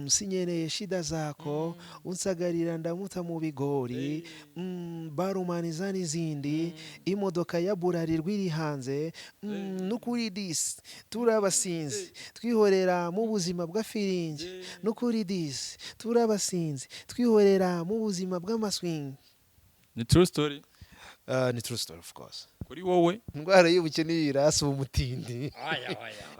sinyeneye shida zako unsagarira ndamuta mu bigori barumaniza n'izindi imodoka ya burarirwa iri hanze n'ukuri disi turabasinzi twihorera mu buzima bwa firingi n'ukuri disi turabasinzi twihorera mu buzima bw'amaswingi. Ni true story. Ni true story of course. Kuri wowe indwara y'ubukene yirasa umutindi.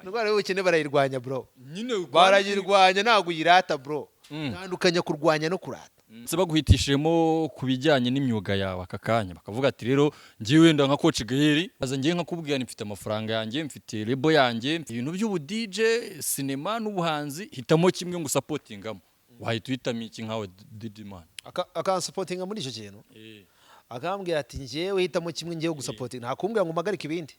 Indwara y'ubukene barayirwanya bro. nyine Barayirwanya ntabwo uyirata bro. Ntandukanya kurwanya no kurata. se baguhitishemo ku bijyanye n'imyuga yawe aka kanya bakavuga ati rero ngiye wenda nka coach Gaheri aza ngiye nkakubwira mfite amafaranga yanjye mfite lebo yanjye ibintu by'ubu DJ cinema n'ubuhanzi hitamo kimwe ngo supportingamo wahita uhitamo iki nkawe Didman aka supportinga muri icyo kintu akambwira ati ngiye hitamo kimwe ngiye gusuportinga ntakumbwira ngo mpagarike ibindi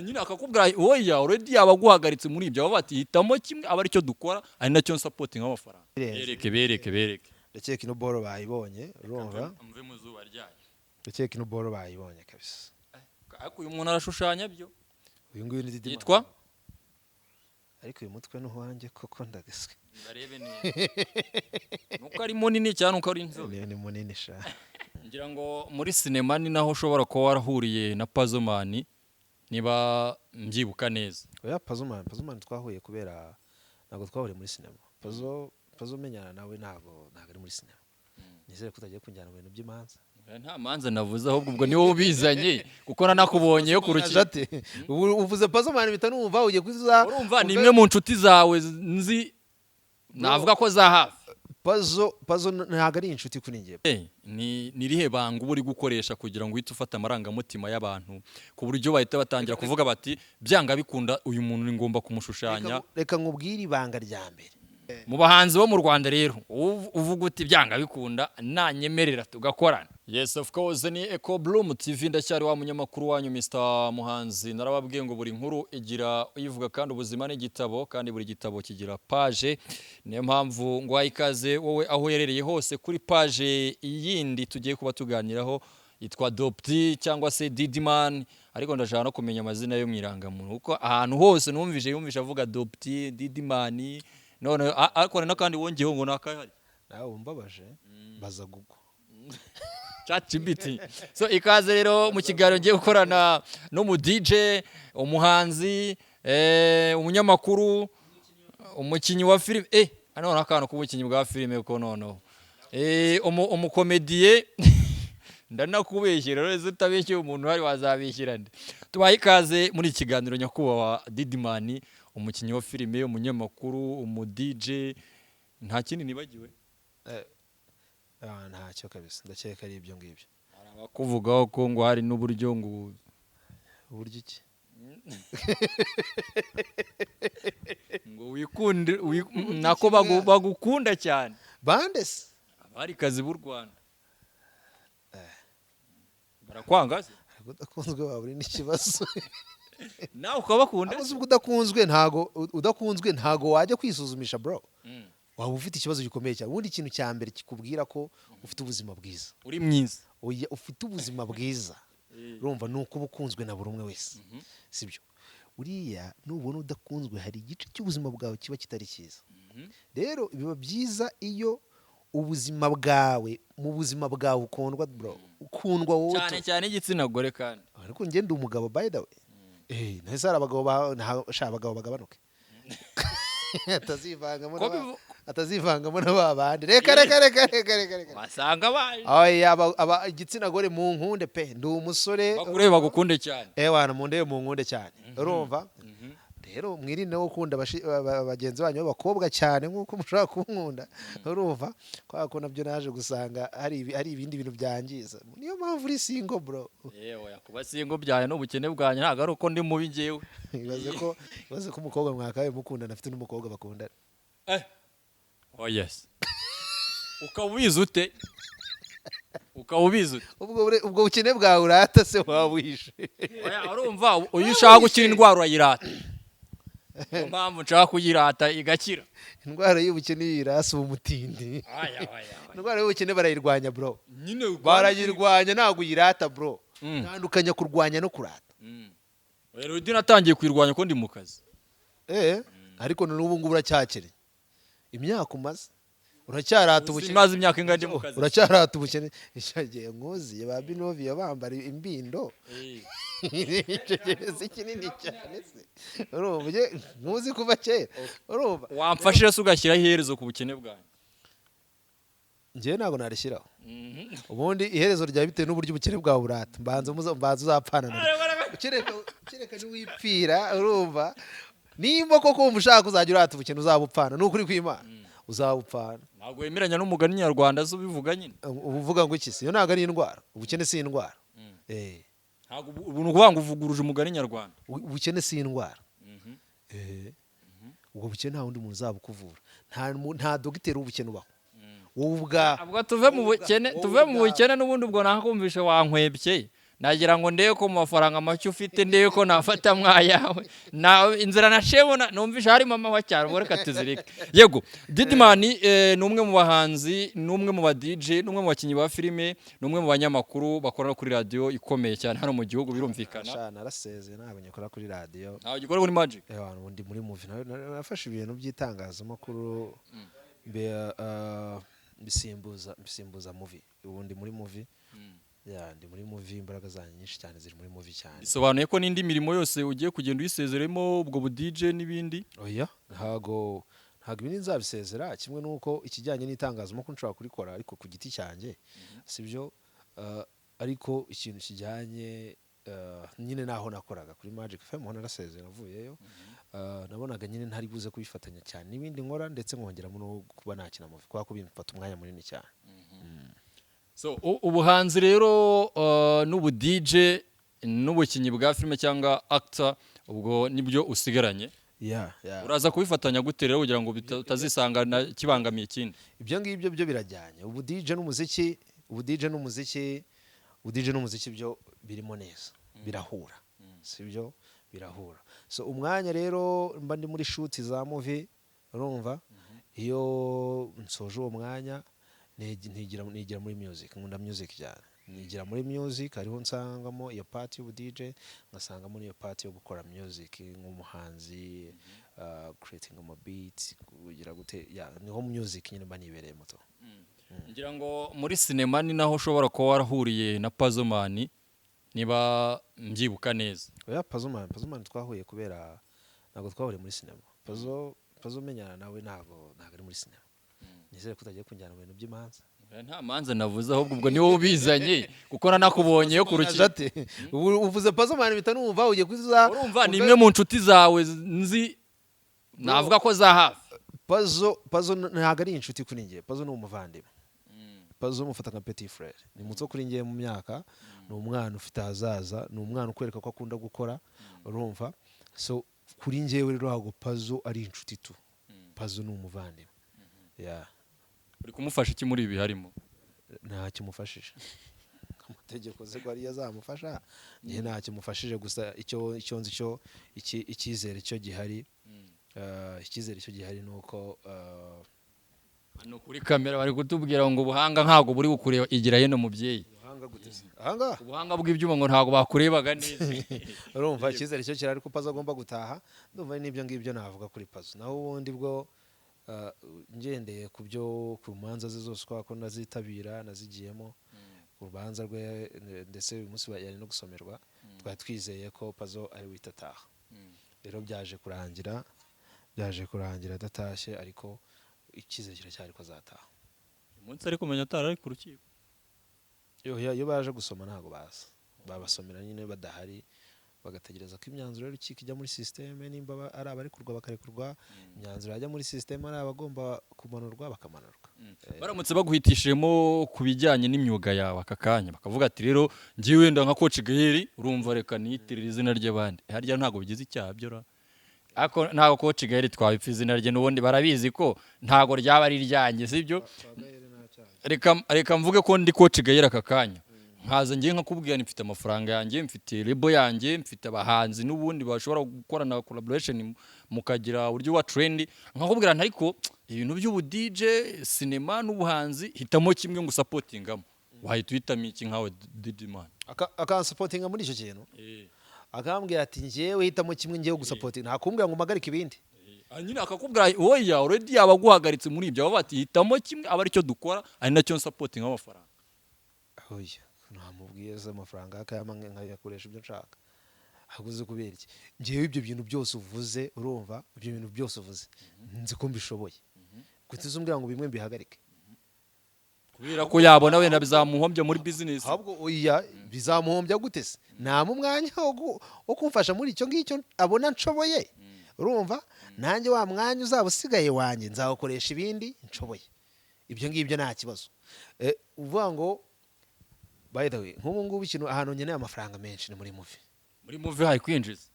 nyine akakubwira oya already yabaguhagaritse muri ibyo baba bati hitamo kimwe aba aricyo dukora ari nacyo supportinga amafaranga bereke ndakeka ino boro bayibonye urumva mve mu zuba ryayo ndakeka ino boro bayibonye kabisa ariko uyu muntu arashushanya byo uyu nguyu ni Didman yitwa ariko uyu mutwe n'uwanjye koko ndagiswe ndarebe neza nuko ari munini cyane uko ari inzobe ni munini sha ngira ngo muri sinema ni naho ushobora kuba warahuriye na Pazomani niba mbyibuka neza oya Pazomani twahuye kubera ntabwo twahuriye muri sinema Pazo menyana nawe ntabwo ari muri sinema nizere ko utagiye kunjyana mu bintu by'imanza nta manza navuze ahubwo ubwo niwo ubizanye kuko nanakubonyeyo ku rukiko uvuze Pazomani bita numva ugiye kuza urumva ni imwe mu nshuti zawe nzi navuga ko za hafi Pazo ntabwo ari inshuti kuri njye ni rihe banga uba uri gukoresha kugira ngo uhite ufate amarangamutima y'abantu ku buryo bahita batangira kuvuga bati byanga bikunda uyu muntu ni ngomba kumushushanya reka nkubwire ibanga rya mbere mu bahanzi bo mu Rwanda rero uvuga uti byanga bikunda nanyemerera tugakorana. Yes of course ni Echo Bloom TV ndacyari wa munyamakuru wanyu Mr Muhanzi narababwiye ngo buri nkuru igira uyivuga kandi ubuzima n'igitabo kandi buri gitabo kigira page niyo mpamvu ngo ayikaze wowe aho yerereye hose kuri page yindi tugiye kuba tuganiraho yitwa Dopti cyangwa se Didman ariko ndashaka no kumenya amazina yo mwirangamuntu uko ahantu hose yumvisha avuga Dopti Didman none akora nakandi wongeho ngo nakahari nawe umbabaje baza gugo ChatGPT so ikaze rero mu kiganiro ngiye gukorana no mu DJ umuhanzi umunyamakuru umukinyi wa film hano nakano kubukinyi bwa film uko nono umukomediye ndanakubeshyira rero zitabeshye umuntu hari wazabishyirande tubaye ikaze muri kiganiro nyakubawa Didman umukinyi wa filime umunyamakuru umu DJ nta kindi nibagiwe ntacyo kabisa ndakeka ari ibyo ngibyo kuvugaho ko ngo hari n'uburyo ngo uburyo iki ngo wikunde nako bagukunda cyane bande se abari kazi b'u Rwanda barakwanga se udakunzwe waburi n'ikibazo nawe ukabakunda udakunzwe ntago wajya kwisuzumisha bro waba ufite ikibazo gikomeye cyane ubundi ikintu cya mbere kikubwira ko ufite ubuzima bwiza uri mwiza ufite ubuzima bwiza urumva nuko ubukunzwe na buri umwe wese sibyo uriya nubona udakunzwe hari igice cy'ubuzima bwawe kiba kitari cyiza rero biba byiza iyo ubuzima bwawe mu buzima bwawe ukundwa bro ukundwa wowe cyane igitsina gore kandi ariko ngende umugabo by the way nahise hari abagabo bagabanuke atazivangamo na babandi reka wasanga baje igitsina gore mu nkunde pe ndi umusore bakureba bagukunde cyane wana mu ndebe mu nkunde cyane urumva rero mwirinde wo gukunda bagenzi banyu b'abakobwa cyane nk'uko mushobora kunkunda urumva ko nabyo naje gusanga hari ibindi bintu byangiza niyo mpamvu uri single bro kuba single byaye n'ubukene bwanyu ntabwo ari uko ndi mubi ngewe ibaze ko umukobwa mwakabaye mukundana afite n'umukobwa bakundana yes ukaba ubizi ute ubwo bukene bwawe urata se waba wishe urumva uyu ushaka gukira indwara urayirata niyo mpamvu nshaka kuyirata igakira indwara y'ubukene yirasa umutindi indwara y'ubukene barayirwanya bro barayirwanya ntabwo uyirata bro ntandukanya kurwanya no kurata rero natangiye kuyirwanya ko ndi mu kazi ariko n'ubu ngubu uracyakiri imyaka umaze uracyarata ubukene umaze imyaka ingana mu kazi uracyarata ubukene ishagiye nkuzi ba Binoviyo bambara imbindo icyo kinini cyane se urumva nkuzi kuva kera urumva wamfashije se ugashyiraho iherezo ku bukene bwanyu njyewe ntabwo narishyiraho ubundi iherezo rya bitewe n'uburyo ubukene bwawe burata mbanza uzapfana na kereka niwipfira urumva nimba koko wumva ushaka kuzajya urata ubukene uzabupfana n'ukuri kw'Imana uzabupfana ntabwo wemeranya n'umugani nyarwanda zo bivuga nyine uvuga ngo iki se yo ntabwo ari indwara ubukene si indwara ntabwo ubuntu kuvuga ngo uvuguruje umugani nyarwanda ubukene si indwara ubwo bukene nta wundi muntu uzabukuvura nta dogiteri w'ubukene ubaho wowe ubwawe tuve mu bukene n'ubundi ubwo nakumvishe wankwebye nagira ngo ndebe ko mu mafaranga make ufite ndebe ko nafata mwayawe inzira nashemo numvisha harimo amahwa cyane ubwo reka tuzireke yego Didman ni umwe mu bahanzi ni umwe mu ba DJ ni umwe mu bakinnyi ba filime ni umwe mu banyamakuru bakora kuri radio ikomeye cyane hano mu gihugu birumvikana narasezeye ntabwo nyakora kuri radio ntabwo gikora kuri Magic ndi muri movie nafashe ibintu by'itangazamakuru bisimbuza movie ubundi muri movie ndi muri movie imbaraga zanjye nyinshi cyane ziri muri movie cyane bisobanuye ko n'indi mirimo yose ugiye kugenda uyisezeremo ubwo bu DJ n'ibindi oya ntago ibindi nzabisezera kimwe nuko ikijyanye n'itangazamakuru nshobora kurikora ariko ku giti cyanjye sibyo ariko ikintu kijyanye nyine naho nakoraga kuri Magic FM ho narasezeye navuyeyo nabonaga nyine ntari buze kubifatanya cyane n'ibindi nkora ndetse nkongeramo no kuba nakina movie kwa ko bimfata umwanya munini cyane so ubuhanzi rero n'ubu DJ n'ubukinyi bwa filime cyangwa actor ubwo nibyo usigaranye uraza kubifatanya gute rero kugira ngo utazisanga kibangamiye ikindi ibyo ngibyo byo birajyanye ubu DJ n'umuziki byo birimo neza birahura sibyo birahura so umwanya rero mba ndi muri shoot za movie urumva iyo nsoje uwo mwanya nigira muri music nkunda music cyane nigira muri music hariho nsangamo iyo part y'ubu DJ ngasangamo niyo part yo gukora music nk'umuhanzi creating ama beats kugira gute niho music nyine mba nibereye moto ngira ngo muri cinema ni naho ushobora kuba warahuriye na Pazomani niba mbyibuka neza oya Pazomani twahuye kubera ntabwo twahuriye muri cinema Pazo menyana nawe ntabwo ari muri cinema nizere kutagiye kunjyana mu bintu by'imanza nta manza navuze ahubwo ubwo niwo ubizanye kuko nanakubonye yo kurukira uvuze Pazomani bitanumva ugiye kuza urumva ni imwe mu nshuti zawe nzi navuga ko za hafi Pazo ntabwo ari inshuti kuri njye Pazo ni umuvandimwe Pazo mufata nka petit frère ni muto kuri njye mu myaka ni umwana ufite ahazaza ni umwana ukwereka ko akunda gukora urumva so kuri njyewe rero hago Pazo ari inshuti tu Pazo ni umuvandimwe uri kumufasha iki muri ibi harimo nta kimufashije amategeko ze ko ari yazamufasha njye nta kimufashije gusa icyo nzi cyo icyizere cyo gihari nuko hano kuri kamera bari kutubwira ngo ubuhanga ntago buri bukureba igira yeno mubyeyi ubuhanga bw'ibyuma ngo ntago bakurebaga neza urumva icyizere cyo kirari ko Pazo agomba gutaha ndumva n'ibyo ngibyo navuga kuri Pazo naho ubundi bwo ngendeye ku manza ze zose ko nazitabira nazigiyemo urubanza rwe ndetse uyu munsi yari no gusomerwa twari twizeye ko Pazo ari witataha rero byaje kurangira adatashye ariko icyizere kiracyari ko azataha umunsi ari kumenya atari ku rukiko iyo baje gusoma ntago babasomera nyine badahari bagategereza ko imyanzuro y'urukiko ijya muri systeme nimba ari abarekurwa bakarekurwa imyanzuro yajya muri systeme ari abagomba kumanurwa bakamanurwa baramutse baguhitishemo ku bijyanye n'imyuga yawe aka kanya bakavuga ati rero ngiye wenda nka Coach Gaël urumva reka niyitirira izina ry'abandi harya ntago bigize icyaha byo ako ntago Coach Gaël twabipfa izina rye n'ubundi barabizi ko ntago ryaba ari ryanjye sibyo reka mvuge ko ndi Coach Gaël aka kanya nkaza ngiye nkakubwira mfite amafaranga yanjye mfite label yanjye mfite abahanzi n'ubundi bashobora gukorana collaboration mukagira uburyo wa trend nkakubwira ariko ibintu by'ubu DJ cinema n'ubuhanzi hitamo kimwe ngo supportingamo wahita uhitamo iki nkawe Didman supportinga muri icyo kintu akambwira ati ngiye hitamo kimwe ngiye gusupport ntakumbwira ngo magarike ibindi nyine akakubwira oya already yaba aguhagaritse muri ibyo baba bati hitamo kimwe aba aricyo dukora ari nacyo supporting amafaranga. oya ntamubwiye se amafaranga akayama nkayakoresha ibyo nshaka haguze kubera iki ngewe ibyo bintu byose uvuze urumva ibyo bintu byose uvuze nzi ko mbishoboye kutiza umbwira ngo bimwe mbihagarike kubera ko yabona wenda bizamuhombye muri business. ahubwo oya bizamuhombya gute se nta mu mwanya wo kumfasha muri icyo ngicyo abona nshoboye urumva nanjye wa mwanya uzaba usigaye wanjye nzawukoresha ibindi nshoboye ibyo ngibyo nta kibazo uvuga ngo by the way nk'ubu ngubu ikintu ahantu nkeneye amafaranga menshi ni muri movie. Muri movie hari kwinjiza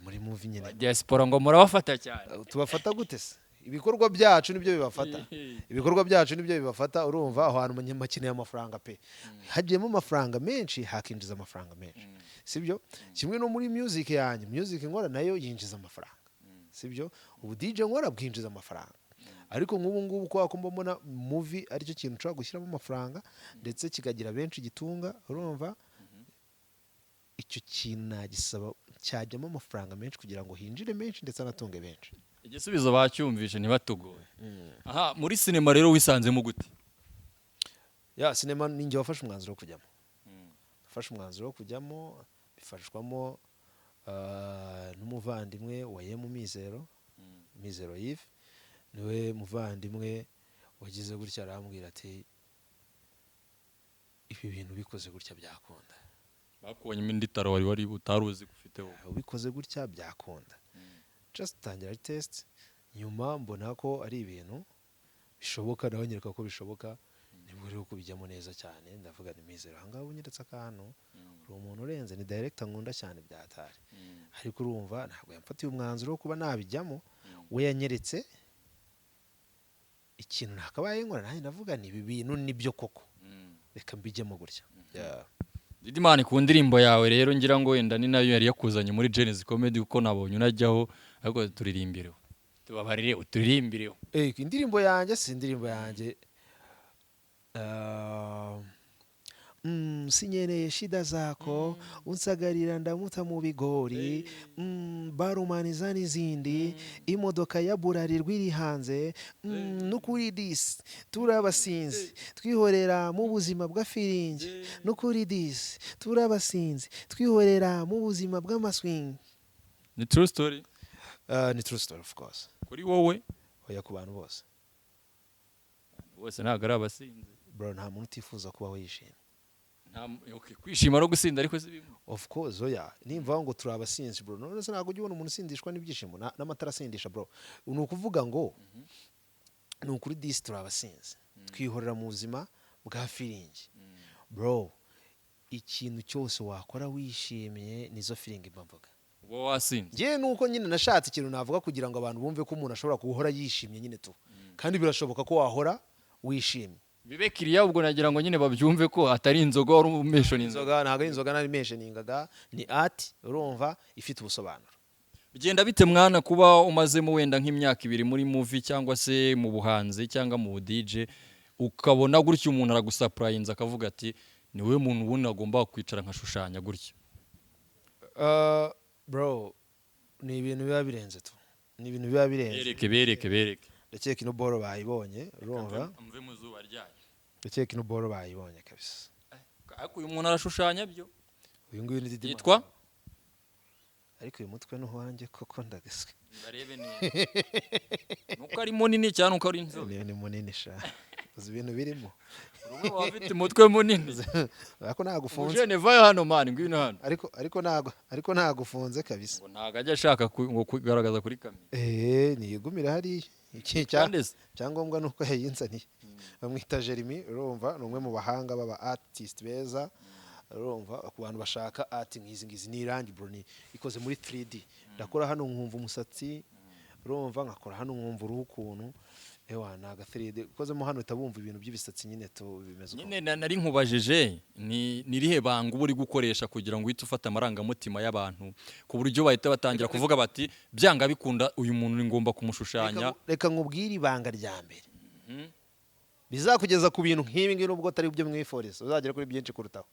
muri movie nyine diaspora ngo murabafata cyane. Tubafata gute se ibikorwa byacu nibyo bibafata ibikorwa byacu nibyo bibafata urumva aho hantu makeneye amafaranga pe hagiyemo amafaranga menshi hakinjiza amafaranga menshi sibyo kimwe no muri music yanjye music nkora nayo yinjiza amafaranga sibyo ubu DJ nkora bwinjiza amafaranga ariko nk'ubu ngubu ko akumba mbona movie aricyo kintu nshobora gushyiramo amafaranga ndetse kikagira benshi gitunga urumva icyo kintu nagisaba cyajyamo amafaranga menshi kugira ngo hinjire menshi ndetse anatunge benshi. Igisubizo bacyumvishe ntibatugoye. Aha muri cinema rero wisanzemo gute? Ya cinema ninjye wafashe umwanzuro wo kujyamo. Wafashe umwanzuro wo kujyamo bifashwamo n'umuvandimwe wa Yemu Mizero Yves niwe muvandimwe wagize gutya arambwira ati ibi bintu bikoze gutya byakunda. Bakubonyemo indi taro wari utaruzi gufite wowe. Ubikoze gutya byakunda. Just tangira test nyuma mbona ko ari ibintu bishoboka naho nyereka ko bishoboka nibwo rero kubijyamo neza cyane ndavuga ni Mizero hanga unyeretse akantu uri umuntu urenze ni director nkunda cyane byatari ariko urumva ntabwo yamfatiye umwanzuro wo kuba nabijyamo we yanyeretse ikintu nakabaye nkora nanjye ndavuga ni ibi bintu nibyo koko reka mbijyemo gutya. Didimani ku ndirimbo yawe rero ngira ngo wenda ni nayo yari yakuzanye muri Genesis Comedy uko nabonye unajyaho ariko turirimbireho tubabarire uturirimbireho. Indirimbo yanjye si indirimbo yanjye sinyeneye shida zako unsagarira ndamuta mu bigori barumaniza n'izindi imodoka ya burarirwa iri hanze n'ukuri disi turabasinzi twihorera mu buzima bwa firingi n'ukuri disi turabasinzi twihorera mu buzima bw'amaswingi. Ni true story? Ni true story of course. Kuri wowe oya ku bantu bose bose ntabwo ari abasinzi bro nta muntu utifuza kubaho yishimye. Kwishima no gusinda ariko si bimwe. Of course oya nimva ngo turi abasinzi bro none se ntabwo ujye umuntu usindishwa n'ibyishimo n'amatara asindisha bro ni ukuvuga ngo ni ukuri disi turi abasinzi twihorera mu buzima bwa firingi bro ikintu cyose wakora wishimiye nizo firingi mbavuga uba wasinze. Ngewe nuko nyine nashatse ikintu navuga kugira ngo abantu bumve ko umuntu ashobora guhora yishimye nyine tu kandi birashoboka ko wahora wishimye. Bibe kiriya ubwo nagira ngo nyine babyumve ko atari inzoga wari umesho n'inzoga ntago ari inzoga nari mentioningaga ni art urumva ifite ubusobanuro. Bigenda bite mwana kuba umazemo wenda nk'imyaka 2 muri movie cyangwa se mu buhanzi cyangwa mu DJ ukabona gutyo umuntu aragusurprise akavuga ati niwe muntu ubona agomba kwicara nkashushanya gutyo? Bro ni ibintu biba birenze tu ni ibintu biba birenze. Bereke ndakeka ino boro bayibonye urumva mve mu zuba ryayo ndakeka ino boro bayibonye kabisa. Ariko uyu muntu arashushanya byo uyu nguyu ni Didimani yitwa ariko uyu mutwe n'uwanjye koko ndagiswe barebe neza nuko ari munini cyane uko ari inzobe ni munini sha uzi ibintu birimo rumwe wafite umutwe munini ariko nagufunze ujene vayo hano man ngwino hano ariko nagufunze kabisa ngo ntago ajya ashaka ngo kugaragaza kuri kamera niyigumira hari iki cyangombwa nuko yayinzaniye bamwita Jeremy urumva numwe mu bahanga baba artist beza urumva ku bantu bashaka art ngizi ni irangi bro ni ikoze muri 3D ndakora hano nkumva umusatsi urumva nkakora hano nkumva uruhu kuntu ewa naga 3D kozemo hano tabumva ibintu by'ibisatsi nyine to bimeze nyine nari nkubajije ni rihe banga uburi gukoresha kugira ngo uhite ufata amarangamutima y'abantu ku buryo bahita batangira kuvuga bati byanga bikunda uyu muntu ngomba kumushushanya. Reka nkubwire ibanga rya mbere bizakugeza ku bintu nk'ibi ngibi nubwo atari byo mwiforiza uzagera kuri byinshi kurutaho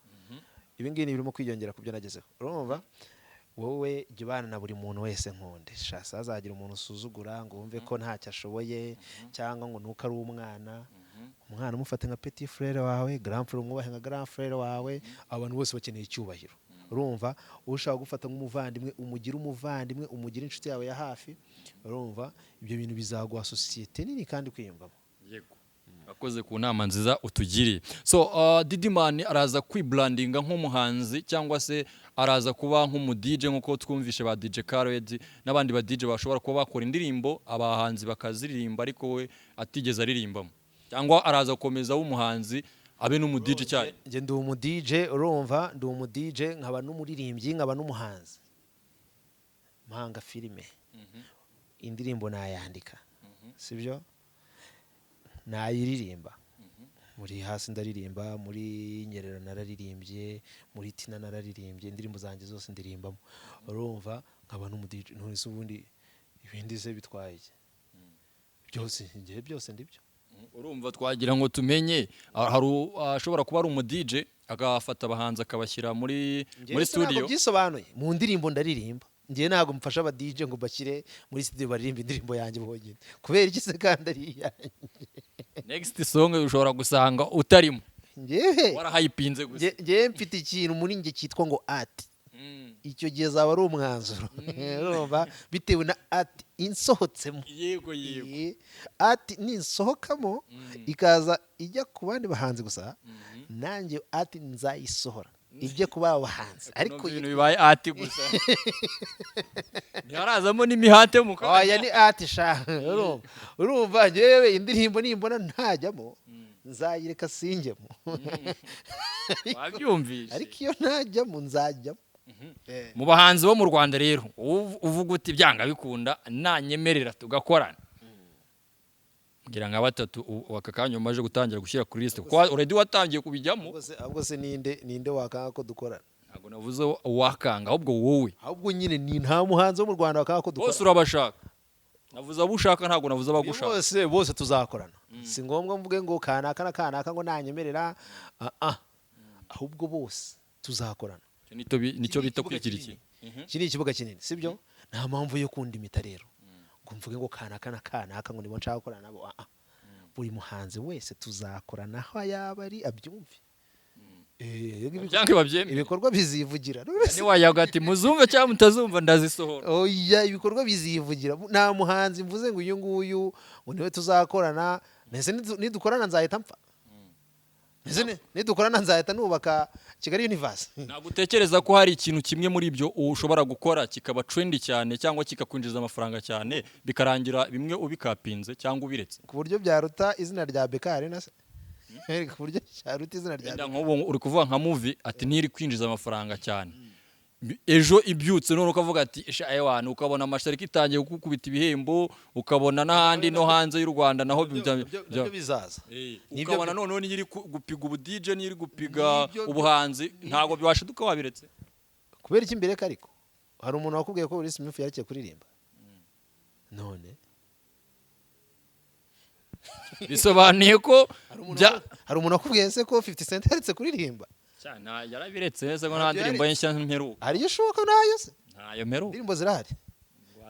ibi ngibi birimo kwiyongera ku byo nagezeho urumva wowe jya ubana na buri muntu wese nkunde shasa hazagira umuntu usuzugura ngo wumve ko ntacyo ashoboye cyangwa ngo nuko ari umwana umufate nka petit frere wawe grand frere umwubahe nka grand frere wawe abantu bose bakeneye icyubahiro urumva ushaka gufata nk'umuvandimwe umugira umuvandimwe umugira inshuti yawe ya hafi urumva ibyo bintu bizaguha societe nini kandi kwiyumvamo. Yego akoze ku nama nziza utugiriye. So Diddyman araza kwibrandinga nk'umuhanzi cyangwa se araza kuba nk'umu DJ nkuko twumvishe ba DJ Khaled n'abandi ba DJ bashobora kuba bakora indirimbo abahanzi bakaziririmba ariko we atigeze aririmbamo, cyangwa araza gukomeza w'umuhanzi abe n'umu DJ cyane? Nge ndi umu DJ urumva, ndi umu DJ nkaba n'umuririmbyi nkaba n'umuhanzi mpanga filime indirimbo nayandika sibyo nayiririmba muri hasi ndaririmba muri Nyerera nararirimbye muri Tina nararirimbye indirimbo zanjye zose ndirimbamo urumva nkaba n'umu DJ none se ubundi ibindi se bitwaye byose ngiye byose ndibyo. Urumva twagira ngo tumenye hari ashobora kuba ari umu DJ agafata abahanzi akabashyira muri studio byisobanuye mu ndirimbo ndaririmba ngiye ntago mfasha aba DJ ngo bashyire muri studio baririmba indirimbo yanjye bonyine kubera iki se kandi ari yanjye. Next song ushobora gusanga utarimo ngewe warahayipinze gusa ngewe mfite ikintu muri nge cyitwa ngo art icyo gihe zaba ari umwanzuro urumva bitewe na art insohotsemo. Yego art ninsohokamo ikaza ijya ku bandi bahanzi gusa nanjye art nzayisohora ibyo kuba abahanzi ariko ibintu bibaye art gusa ntiharazamo n'imihate mu kanwa. Oya ni art sha urumva ngewe indirimbo nimbona ntajyamo nzayireka sinjyemo wabyumvishe ariko iyo ntajyamo nzajyamo. Mu bahanzi bo mu Rwanda rero uvuga uti byanga bikunda nanyemerera tugakorana ngira nka batatu waka kanya umaje gutangira gushyira kuri list kuko already watangiye kubijyamo. Ahubwo se ninde wakanga ko dukorana? Ntago navuze wakanga ahubwo wowe ahubwo nyine ni nta muhanzi wo mu Rwanda wakanga ko dukorana. Bose urabashaka navuze abushaka ntago navuze abagushaka bose tuzakorana si ngombwa mvuge ngo kanaka na kanaka ngo nanyemerera ahubwo bose tuzakorana. Nicyo bita kwikira iki kiri ikibuga kinini sibyo nta mpamvu yo kundimita rero ngo mvuge ngo kanaka na kanaka ngo nibo nshaka gukorana nabo buri muhanzi wese tuzakorana aho yaba ari abyumve ibikorwa bizivugira ni wayaga ati muzumve cyangwa mutazumva ndazisohora. Oya ibikorwa bizivugira nta muhanzi mvuze ngo uyu nguyu ngo niwe tuzakorana nese nidukorana nzahita mpfa nidukorana nzahita nubaka Kigali Universe. Ntabwo utekereza ko hari ikintu kimwe muri ibyo ushobora gukora kikaba trendy cyane cyangwa kikakwinjiza amafaranga cyane bikarangira bimwe ubikapinze cyangwa ubiretse ku buryo byaruta izina rya Bekari na se ku buryo cyaruta izina rya nk'ubu uri kuvuga nka movie ati ntiri kwinjiza amafaranga cyane ejo ibyutse none ukavuga ati ewana ukabona amashariki itangiye gukubita ibihembo ukabona n'ahandi no hanze y'u Rwanda naho bizaza ukabona none nyiri gupiga ubu DJ nyiri gupiga ubuhanzi ntago byashiduka wabiretse kubera iki mbere kariko hari umuntu wakubwiye ko Will Smith yarekeye kuririmba none bisobanuye ko hari umuntu wakubwiye se ko 50 Cent yaretse kuririmba cyane yarabiretse neza ngo nta ndirimbo y'inshya mperuka. Hari ishoka nayo se ntayo mperuka indirimbo zirahari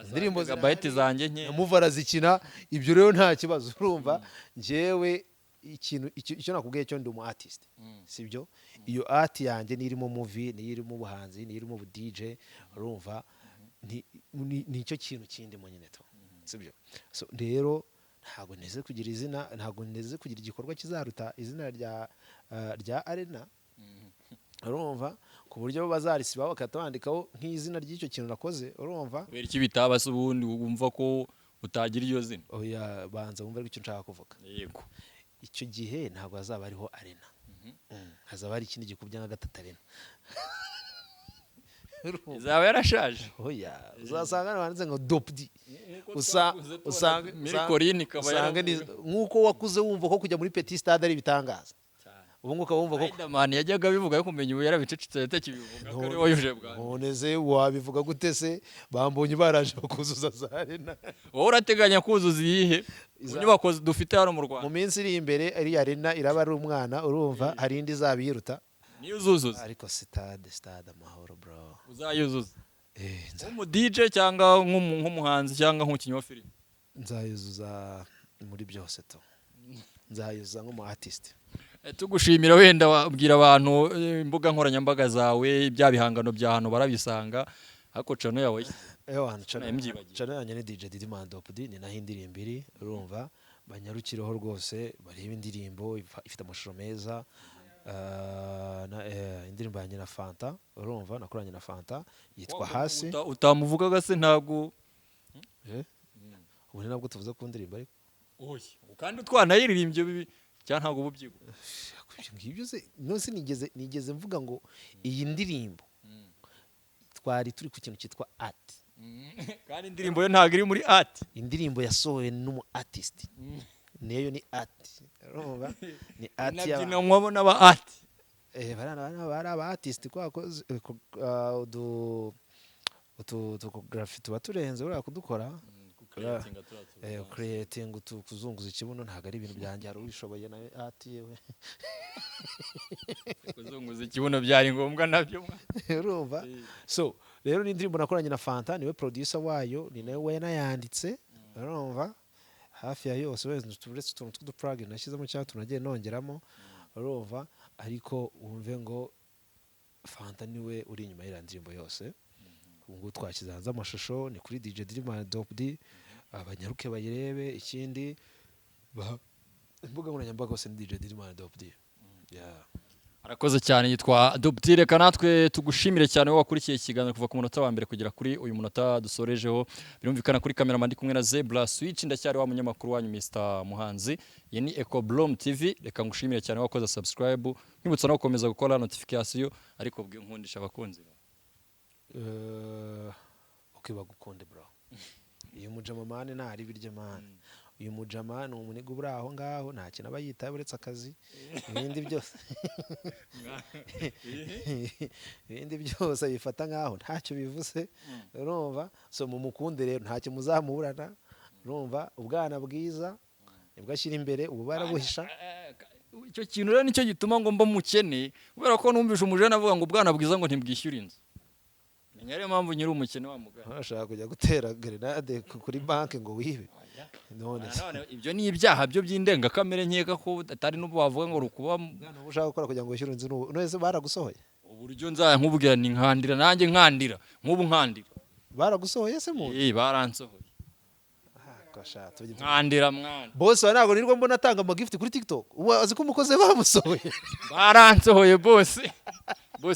indirimbo z'abayiti zanjye nke muvara zikina ibyo rero nta kibazo urumva njewe ikintu icyo nakubwiye cyo ndi umu artist sibyo iyo art yanjye nirimo movie nirimo ubuhanzi nirimo bu DJ urumva nicyo kintu kindi mo nyine to sibyo so rero ntago neze kugira izina ntago neze kugira igikorwa kizaruta izina rya Arena urumva ku buryo bazarisiba bakatwandikaho nk'izina ry'icyo kintu nakoze urumva kubera iki bitaba se ubundi wumva ko utagira iyo zina. Oya banza wumva icyo nshaka kuvuga. Yego icyo gihe ntabwo hazaba ariho Arena hazaba ari ikindi gikubye nka gatatu Arena izaba yarashaje. Oya uzasanga banditse ngo Dopdi usanga nk'uko wakuze wumva ko kujya muri Petit Stade ari ibitangaza ubu nguko wumva ko Riderman yajyaga bivuga yo kumenya ubu yarabicecetse yatakibivuga ko ari wayuje bwa noneze wabivuga gute se bambonye baraje bakuzuza za Arena wowe urateganya kuzuza iyihe inyubako dufite hano mu Rwanda mu minsi iri imbere ari Arena iraba ari umwana urumva hari indi zabiruta niyo uzuzuza ariko stade Amahoro bro uzayuzuza nk'umu DJ cyangwa nk'umuhanzi cyangwa nk'umukinnyi wa filime? nzayuzuza muri byose to, nzayuzuza nk'umu artist. Tugushimira, wenda wabwira abantu imbuga nkoranyambaga zawe, bya bihangano bya hano barabisanga, ariko channel yawe channel yanjye ni DJ Didi Man Dopd, ni naho indirimbo iri, urumva banyarukireho rwose bareba indirimbo ifite amashusho meza. Indirimbo yanjye na Fanta, urumva nakoranye na Fanta yitwa Hasi. Utamuvugaga se ntabwo ubu nabwo tuvuze ku ndirimbo ariko kandi twanayiririmbye bibi cyane ntabwo bubyigo ngibyo se nose nigeze mvuga ngo iyi ndirimbo twari turi ku kintu cyitwa art, kandi indirimbo yo ntabwo iri muri art. indirimbo yasohowe n'umu artist, niyo ni art, urumva ni art ya nabyina mwabo n'aba art. bari aba artist kwa utu tuba turenze uriya kudukora creating kuzunguza ikibuno ntabwo ari ibintu byanjye, hari ubishoboye na art yewe kuzunguza ikibuno byari ngombwa nabyo urumva. So rero ni indirimbo nakoranye na Fanta, niwe producer wayo, ni nawe yanayanditse, urumva hafi ya yose, wese turetse utuntu tw'uduplugin nashyizemo cyangwa tunagiye nongeramo, urumva, ariko wumve ngo Fanta niwe uri inyuma y'iriya ndirimbo yose. Ubu twashyize hanze amashusho, ni kuri DJ Didi Man Dopd, abanyaruke bayirebe. Ikindi imbuga nkoranyambaga hose ni DJ Didi Man Dopd. Arakoze cyane, yitwa Dopd. Reka natwe tugushimire cyane wowe wakurikiye ikiganiro kuva ku munota wa mbere kugera kuri uyu munota dusorejeho. Birumvikana kuri cameraman ndi kumwe na Zebra Switch, ndacyari wa munyamakuru wanyu Mr Muhanzi. Ye ni Eco Bloom TV. Reka ngushimire cyane wakoze subscribe, nkibutsa no gukomeza gukora notification, ariko bwe nkundisha abakunzi bagukunde bro. Uyu mujamamane ntari birye man, uyu mujamane umuniga uburi aho ngaho nta kintu aba yitaye uretse akazi, ibindi byose bifata ngaho ntacyo bivuze, urumva. So mumukunde rero ntacyo muzamuburana, urumva. Ubwana bwiza nibwo ashyira imbere, ubu barabuhisha. Icyo kintu rero nicyo gituma ngo mba mukene, kubera ko numvisha umujene avuga ngo ubwana bwiza ngo ntibwishyura inzu. Nyari mpamvu nyiri umukene wa mugana ashaka kujya gutera grenade kuri banki ngo wibe. None ibyo ni ibyaha byo by'indenga kamere, nkeka ko atari n'ubu bavuga ngo rukuba ushaka gukora kugira ngo wishyure inzu. None baragusohoye uburyo nzaya nkubwira ni nkandira, nanjye nkandira nk'ubu nkandira. Baragusohoye se mu baransohoye nkandira mwana. Boss ntabwo nirwo mbona atanga ama gift kuri TikTok, ubu azi ko umukoze bamusohoye. Baransohoye boss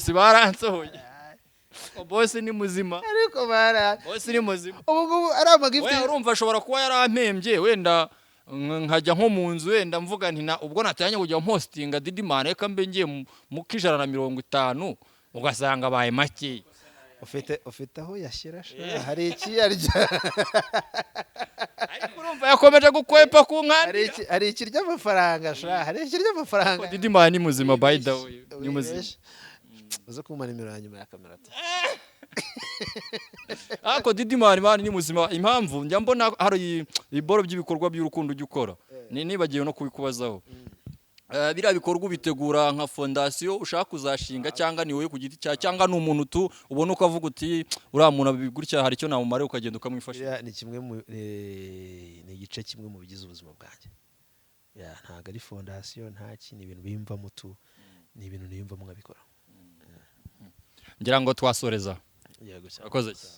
baransohoye. Boss ni muzima, ariko boss ni muzima. Ubu ari amagift. Wewe urumva ashobora kuba yarampembye, wenda nkajya nko mu nzu, wenda mvuga nti ubwo natanye kujya hostinga Didi Man, reka mbe ngiye mu 150, ugasanga baye make. Ufite aho yashyira hari ikiyarya. Ariko urumva yakomeje gukwepa ku nkandi. Hari ikirya amafaranga hari ikirya amafaranga. Didi Man ni muzima, by the way, ni muzima. Uza kumana nimero ya nyuma ya kamera. Ako Didi Man ni muzima. Impamvu njya mbona hari iboro by'ibikorwa by'urukundo ujya nibagiye no kubikubazaho. Biriya bikorwa ubitegura nka fondasiyo ushaka kuzashinga, cyangwa ni wowe ku giti cyawe, cyangwa ni umuntu ubona ukavuga uti uriya muntu abigurya hari icyo namumare ukagenda ukamwifashisha? Ni kimwe ni igice kimwe mu bigize ubuzima bwanjye. Ntabwo ari fondasiyo, nta kintu, ibintu bimvamo ni ibintu niyumvamo nkabikora. Ngira ngo twasoreza. Yego cyane. Akoze cyane.